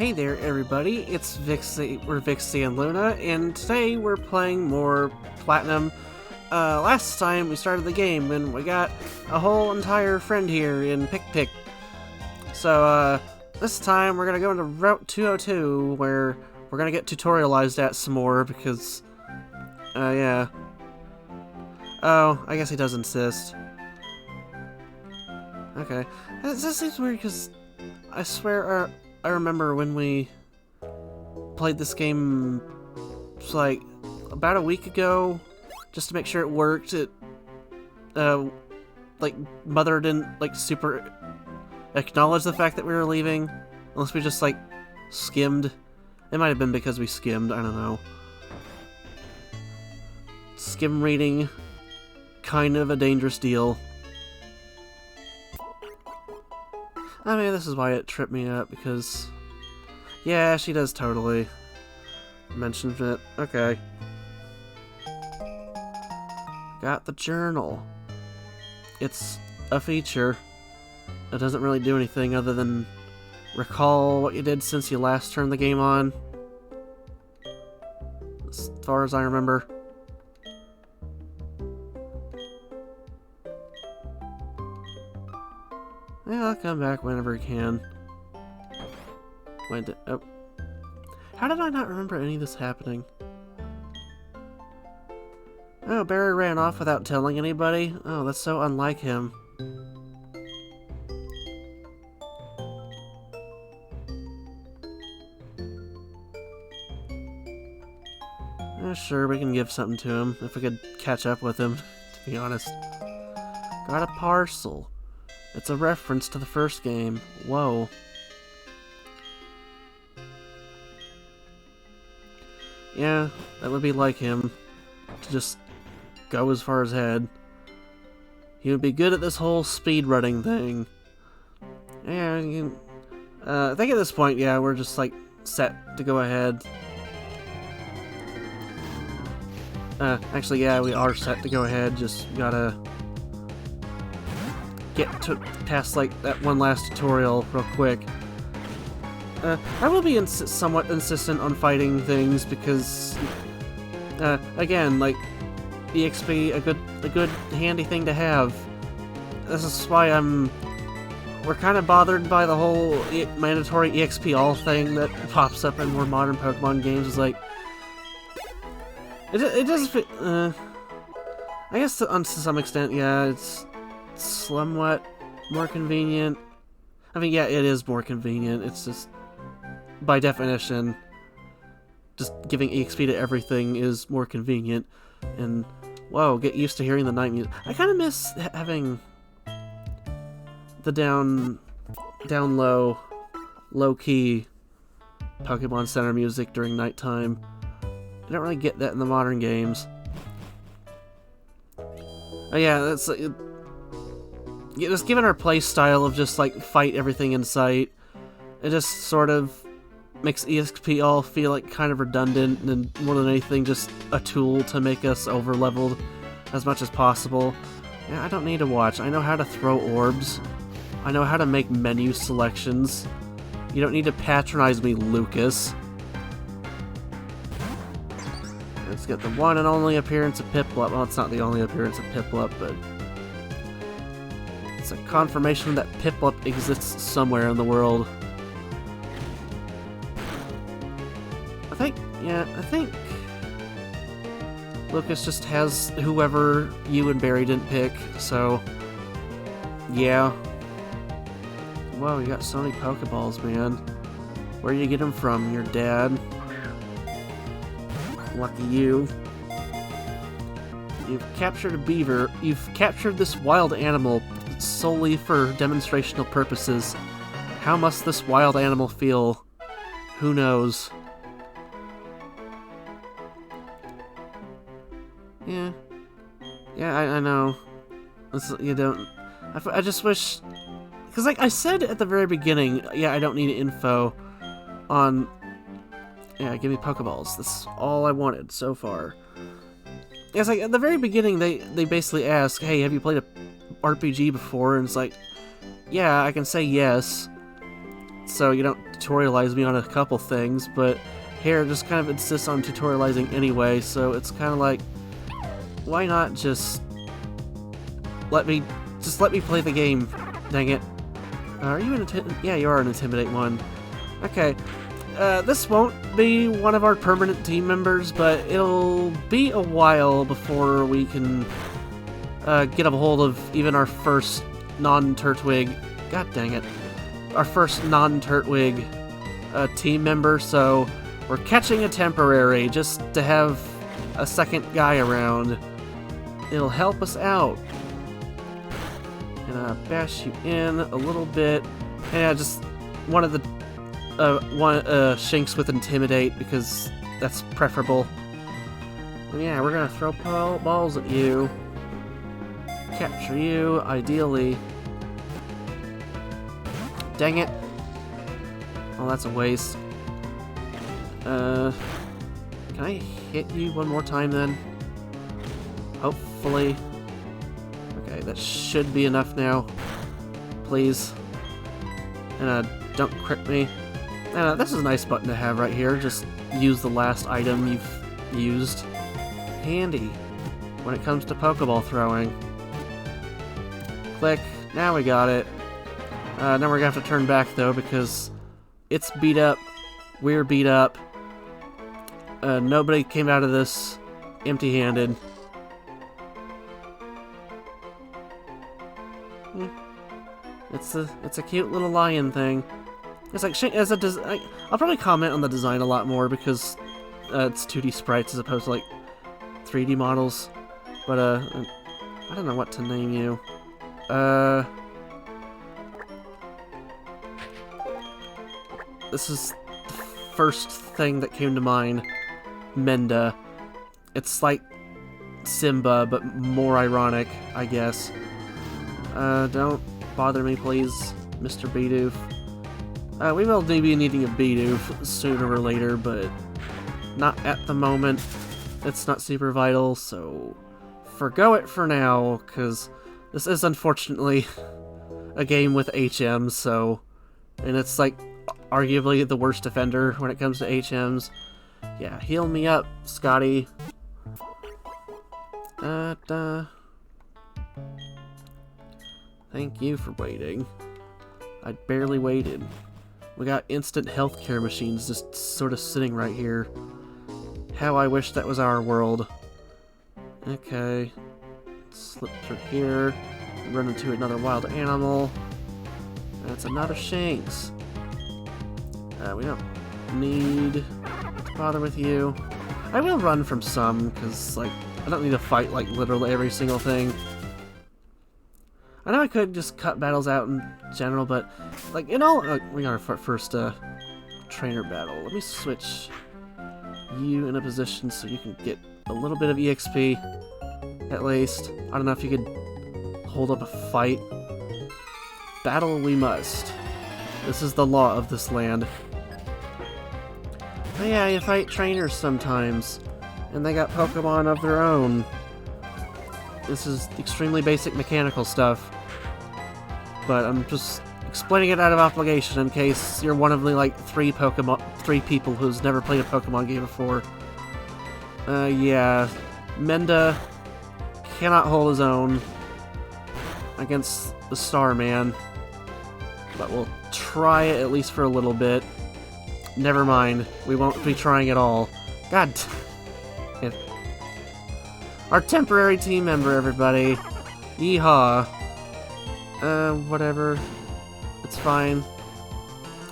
Hey there, everybody. It's we're Vixie and Luna, and today we're playing more Platinum. Last time we started the game, and we got a whole entire friend here in Pikpik. So, this time we're gonna go into Route 202, where we're gonna get tutorialized at some more, because, yeah. Oh, I guess he does insist. Okay. This seems weird, because I swear, I remember when we played this game, like, about a week ago, just to make sure it worked. Like, Mother didn't, like, super acknowledge the fact that we were leaving, unless we just, like, skimmed. It might have been because we skimmed, I don't know. Skim reading, kind of a dangerous deal. I mean, this is why it tripped me up, because... Yeah, she does totally mention it. Okay. Got the journal. It's a feature. It doesn't really do anything other than recall what you did since you last turned the game on. As far as I remember. Yeah, I'll come back whenever I can. Oh. How did I not remember any of this happening? Oh, Barry ran off without telling anybody? Oh, that's so unlike him. Sure, we can give something to him, if we could catch up with him, to be honest. Got a parcel. It's a reference to the first game. Whoa. Yeah, that would be like him, to just go as far as head. He would be good at this whole speedrunning thing. Yeah, I think at this point, yeah, we're just, like, set to go ahead. Actually, yeah, we are set to go ahead, just gotta get past, like, that one last tutorial real quick. I will be somewhat insistent on fighting things because, again, like, EXP, a good handy thing to have. This is why we're kind of bothered by the whole mandatory EXP all thing that pops up in more modern Pokemon games. It's like, it does fit, I guess to some extent, yeah, it's somewhat more convenient. I mean, yeah, it is more convenient. It's just, by definition, just giving EXP to everything is more convenient. And, whoa, get used to hearing the night music. I kind of miss having the down low-key Pokemon Center music during nighttime. I don't really get that in the modern games. Oh yeah, that's just given our play style of just, like, fight everything in sight, it just sort of makes EXP all feel like kind of redundant and more than anything just a tool to make us over-leveled as much as possible. Yeah, I don't need to watch. I know how to throw orbs. I know how to make menu selections. You don't need to patronize me, Lucas. Let's get the one and only appearance of Piplup. Well, it's not the only appearance of Piplup, but it's a confirmation that Piplup exists somewhere in the world. I think Lucas just has whoever you and Barry didn't pick, so yeah. Whoa, you got so many Pokeballs, man. Where do you get them from? Your dad? Lucky you. You've captured a beaver. You've captured this wild animal solely for demonstrational purposes. How must this wild animal feel? Who knows? Yeah, I know. You don't... I just wish... Because, like I said at the very beginning, yeah, I don't need info on... Yeah, give me Pokeballs. That's all I wanted so far. It's like, at the very beginning, they basically ask, hey, have you played a RPG before? And it's like, yeah, I can say yes. so you don't tutorialize me on a couple things, but here just kind of insists on tutorializing anyway, so it's kind of like, why not just let me play the game, dang it. Are you an yeah, you are an Intimidate one. Okay, this won't be one of our permanent team members, but it'll be a while before we can get a hold of even our first non-Turtwig, god dang it, our first non-Turtwig team member, so we're catching a temporary just to have a second guy around. It'll help us out. And bash you in a little bit. And just one of the Shinx with Intimidate, because that's preferable. And yeah, we're gonna throw balls at you. Capture you, ideally. Dang it. Oh, that's a waste. Can I hit you one more time then? Hopefully. Okay, that should be enough now. Please. And don't crit me. This is a nice button to have right here. Just use the last item you've used. Handy when it comes to Pokeball throwing. Click. Now we got it. Now we're gonna have to turn back though because it's beat up. We're beat up. Nobody came out of this empty-handed. It's a cute little lion thing. It's like I'll probably comment on the design a lot more because it's 2D sprites as opposed to like 3D models. But I don't know what to name you. This is the first thing that came to mind. Menda. It's like Simba, but more ironic, I guess. Don't bother me, please, Mr. Bidoof. We will be needing a Bidoof sooner or later, but not at the moment. It's not super vital, so forgo it for now, because this is unfortunately a game with HMs, so... And it's like arguably the worst offender when it comes to HMs. Yeah, heal me up, Scotty. Thank you for waiting. I barely waited. We got instant healthcare machines just sort of sitting right here. How I wish that was our world. Okay. Slip through here. Run into another wild animal. That's another Shinx. We don't need to bother with you. I will run from some, because, like, I don't need to fight, like, literally every single thing. I know I could just cut battles out in general, but, like, we got our first, trainer battle. Let me switch you in a position so you can get a little bit of EXP, at least. I don't know if you could hold up a fight. Battle we must. This is the law of this land. But yeah, you fight trainers sometimes, and they got Pokemon of their own. This is extremely basic mechanical stuff, but I'm just explaining it out of obligation in case you're one of the, like, three people who's never played a Pokemon game before. Yeah, Menda cannot hold his own against the Starman, but we'll try it at least for a little bit. Never mind, we won't be trying at all. God. Our temporary team member, everybody. Yeehaw. Whatever. It's fine.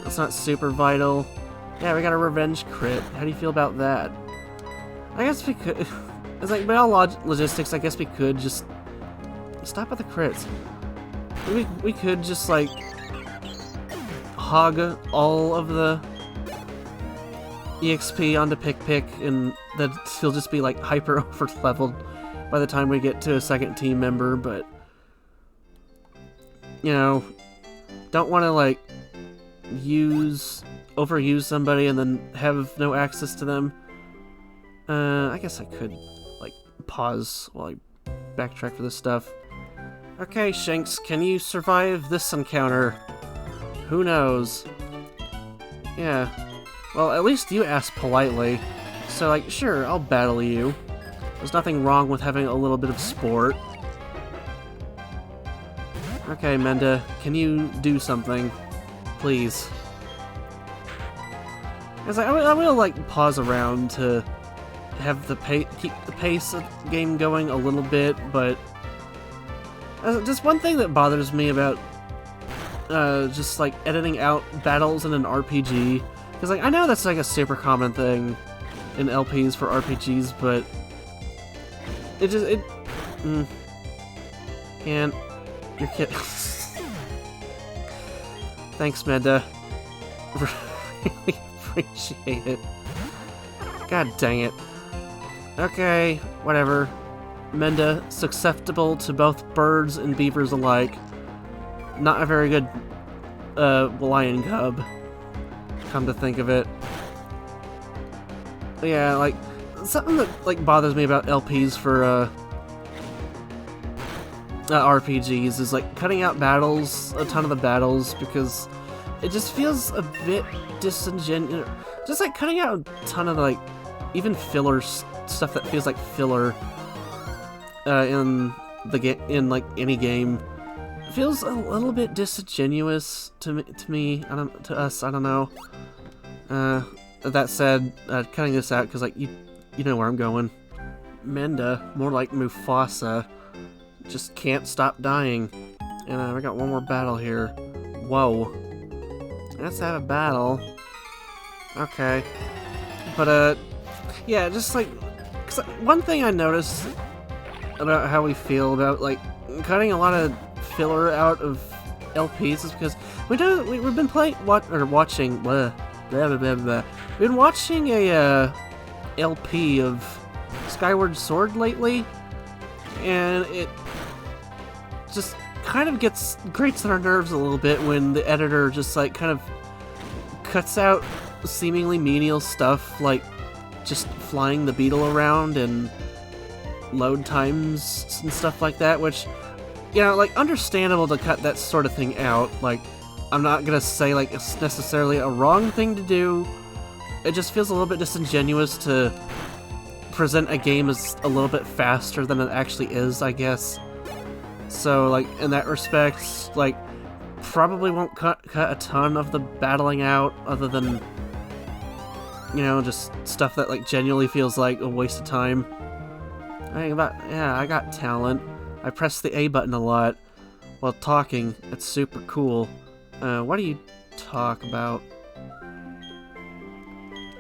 It's not super vital. Yeah, we got a revenge crit. How do you feel about that? I guess we could... It's like, by all logistics, I guess we could just... Stop with the crits. We could just, like... hog all of the... EXP onto Pikpik, and that he'll just be, like, hyper over-leveled by the time we get to a second team member, but... You know... Don't want to, like... overuse somebody and then have no access to them. I guess I could, like, pause while I backtrack for this stuff. Okay, Shinx, can you survive this encounter? Who knows? Yeah. Well, at least you asked politely. So, like, sure, I'll battle you. There's nothing wrong with having a little bit of sport. Okay, Menda, can you do something? Please. Because I will, like, pause around to have the keep the pace of the game going a little bit, but just one thing that bothers me about just like editing out battles in an RPG, because like I know that's like a super common thing in LPs for RPGs, but can't. You're kidding. Thanks, Menda. Really appreciate it. God dang it. Okay, whatever. Menda, susceptible to both birds and beavers alike. Not a very good lion cub, come to think of it. But yeah, like, something that like bothers me about LPs for RPGs is like cutting out battles, a ton of the battles, because it just feels a bit disingenuous. Just like cutting out a ton of like even filler stuff that feels like filler in the game, in like any game, feels a little bit disingenuous to me. To us. I don't know. That said, cutting this out because like you know where I'm going. Menda, more like Mufasa, just can't stop dying. And we got one more battle here. Whoa. Let's have a battle. Okay. But yeah, just like, cause one thing I noticed about how we feel about like cutting a lot of filler out of LPs is because we've been watching we've been watching a LP of Skyward Sword lately, and it just kind of grates on our nerves a little bit when the editor just like kind of cuts out seemingly menial stuff like just flying the beetle around and load times and stuff like that, which, you know, like, understandable to cut that sort of thing out. Like, I'm not gonna say like it's necessarily a wrong thing to do. It just feels a little bit disingenuous to present a game as a little bit faster than it actually is, I guess. So, like, in that respect, like, probably won't cut a ton of the battling out, other than, you know, just stuff that, like, genuinely feels like a waste of time. I got talent. I press the A button a lot while talking. It's super cool. What do you talk about?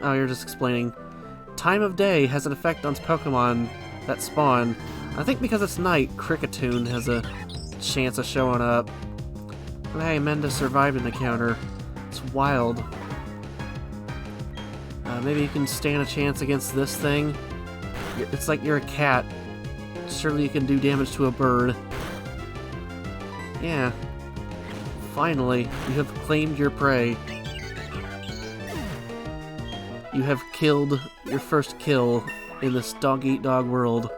Oh, you're just explaining. Time of day has an effect on Pokemon that spawn. I think because it's night, Cricketune has a chance of showing up. But hey, Menda survived an encounter. It's wild. Maybe you can stand a chance against this thing? It's like you're a cat. Surely you can do damage to a bird. Yeah. Finally, you have claimed your prey. You have killed your first kill in this dog-eat-dog world.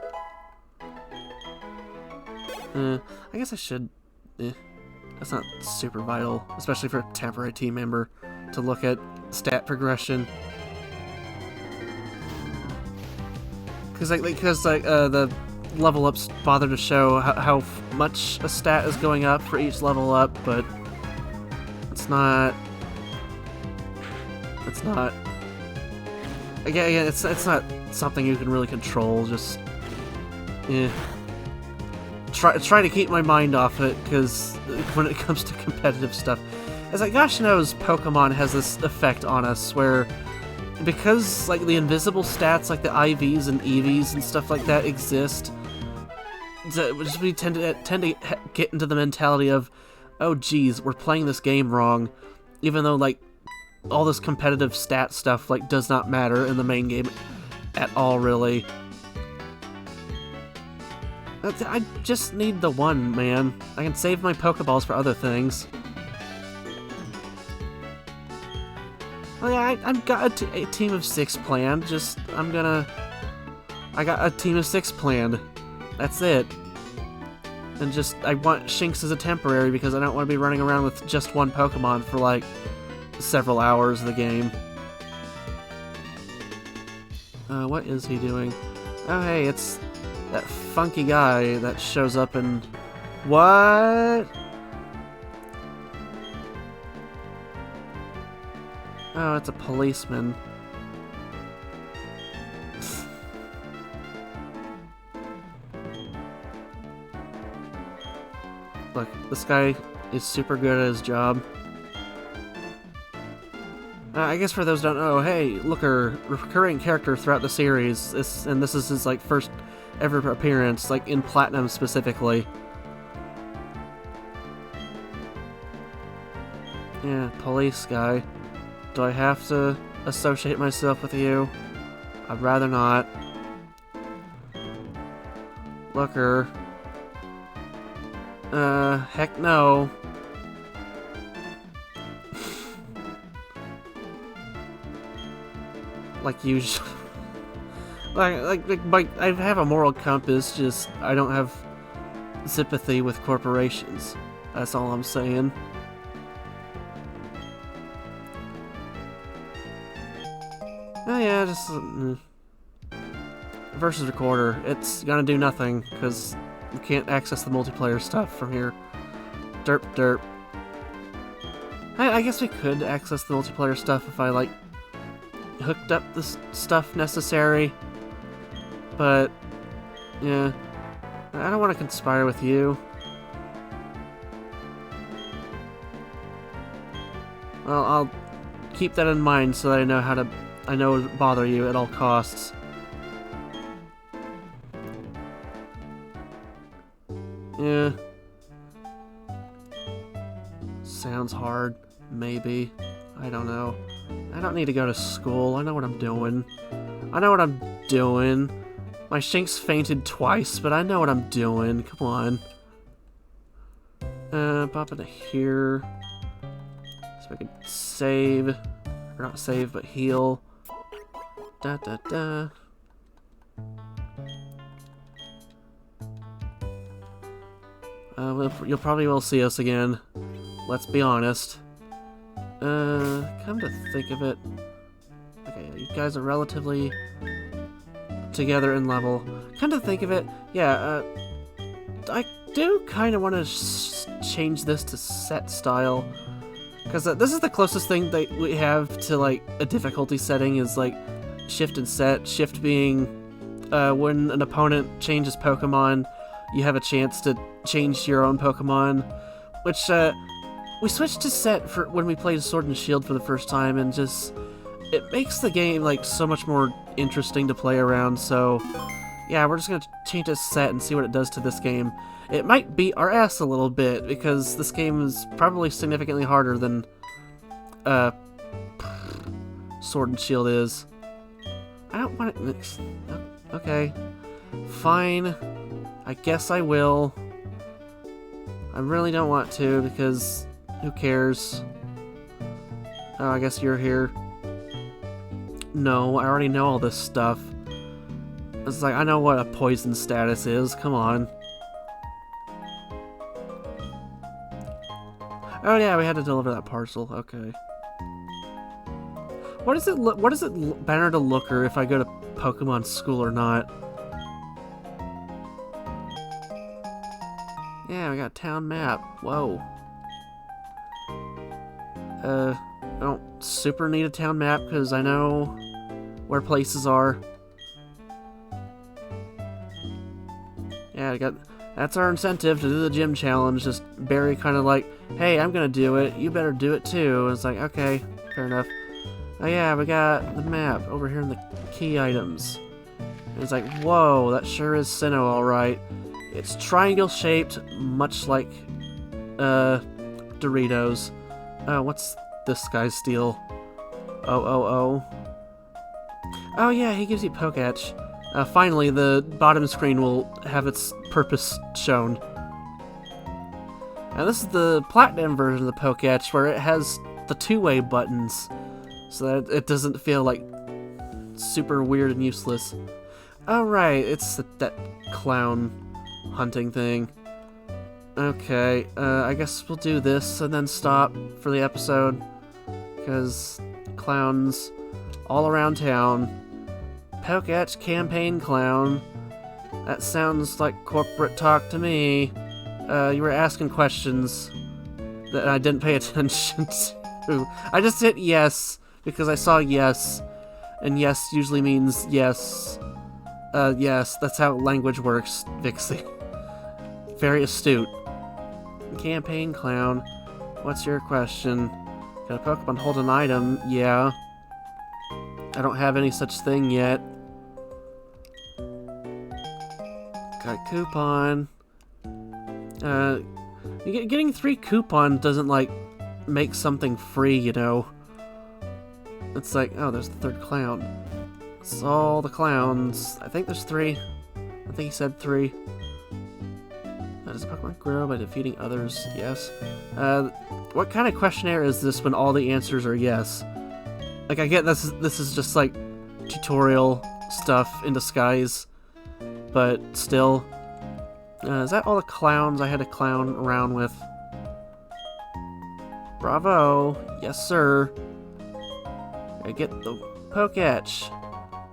I guess I should... That's not super vital, especially for a temporary team member, to look at stat progression. Because the level ups bother to show how much a stat is going up for each level up, but it's not. Again, it's not something you can really control. Just try to keep my mind off it, because when it comes to competitive stuff, it's like, gosh knows Pokemon has this effect on us where, because like the invisible stats like the IVs and EVs and stuff like that exist, we tend to get into the mentality of, oh geez, we're playing this game wrong, even though like all this competitive stat stuff like does not matter in the main game at all, really. I just need the one, man. I can save my Pokeballs for other things. Oh yeah, I've got a team of 6 planned. I got a team of 6 planned. That's it. And just, I want Shinx as a temporary because I don't want to be running around with just one Pokemon for like several hours of the game. What is he doing? Oh, hey, it's that funky guy that shows up in... What? Oh, it's a policeman. Look, this guy is super good at his job. I guess for those who don't know, hey, Looker, recurring character throughout the series, and this is his like first ever appearance, like in Platinum specifically. Yeah, police guy. Do I have to associate myself with you? I'd rather not. Looker. Heck no. Like usually. like I have a moral compass, just I don't have sympathy with corporations. That's all I'm saying. Oh yeah, just versus recorder. It's gonna do nothing because you can't access the multiplayer stuff from here. Derp derp. I guess we could access the multiplayer stuff if I like hooked up the stuff necessary, but yeah, I don't want to conspire with you. Well, I'll keep that in mind so that I know to bother you at all costs. Yeah. Sounds hard, maybe. I don't know. I don't need to go to school. I know what I'm doing. I know what I'm doing. My Shinx fainted twice, but I know what I'm doing. Come on. Pop into here. So I can save. Or not save, but heal. Da da da. You'll probably will see us again. Let's be honest. Come to think of it... Okay, you guys are relatively together in level. Come to think of it, yeah, I do kind of want to change this to set style. Because this is the closest thing that we have to, like, a difficulty setting is, like, shift and set. Shift being, when an opponent changes Pokemon, you have a chance to change your own Pokemon. Which, we switched to set for when we played Sword and Shield for the first time, and just... It makes the game, like, so much more interesting to play around, so... Yeah, we're just gonna change to set and see what it does to this game. It might beat our ass a little bit, because this game is probably significantly harder than... Sword and Shield is. I don't want it... Okay. Fine. I guess I will. I really don't want to, because... Who cares? Oh, I guess you're here. No, I already know all this stuff. It's like, I know what a poison status is. Come on. Oh yeah, we had to deliver that parcel. Okay. What does it matter to Looker if I go to Pokemon School or not? Yeah, we got a town map. Whoa. I don't super need a town map because I know where places are. Yeah, that's our incentive to do the gym challenge. Just Barry kind of like, hey, I'm gonna do it. You better do it too. And it's like, okay, fair enough. Oh yeah, we got the map over here in the key items. And it's like, whoa, that sure is Sinnoh, alright. It's triangle shaped, much like Doritos. What's this guy's deal? Oh. Oh yeah, he gives you Poketch. Finally, the bottom screen will have its purpose shown. And this is the Platinum version of the Poketch, where it has the two-way buttons, so that it doesn't feel like super weird and useless. Oh right, it's that clown hunting thing. Okay, I guess we'll do this and then stop for the episode. because clowns all around town. Poke-etch campaign clown. That sounds like corporate talk to me. You were asking questions that I didn't pay attention to. I just hit yes because I saw yes, and yes usually means yes. Yes, that's how language works, Vixie. Very astute. Campaign clown. What's your question? Got a Pokemon hold an item? Yeah. I don't have any such thing yet. Got a coupon. Getting 3 coupon doesn't, like, make something free, you know. It's like, oh, there's the 3rd clown. It's all the clowns. I think there's 3. I think he said 3. Does a Pokemon grow by defeating others? Yes. What kind of questionnaire is this when all the answers are yes? Like, I get this is just, like, tutorial stuff in disguise. But still. Is that all the clowns I had to clown around with? Bravo! Yes, sir. I get the Poke-etch.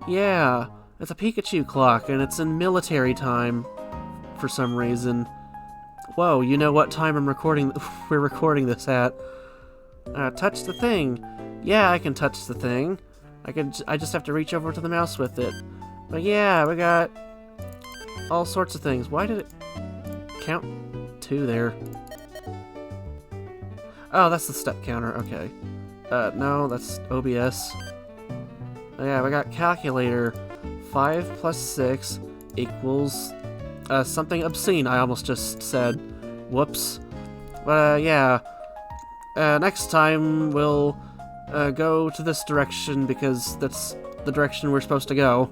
Yeah, it's a Pikachu clock, and it's in military time for some reason. Whoa, you know what time we're recording this at. Touch the thing. Yeah, I can touch the thing. I just have to reach over to the mouse with it. But yeah, we got all sorts of things. Why did it count 2 there? Oh, that's the step counter, okay. No, that's OBS. Oh, yeah, we got calculator. 5 plus 6 equals something obscene I almost just said. Whoops. Yeah. Next time we'll go to this direction because that's the direction we're supposed to go.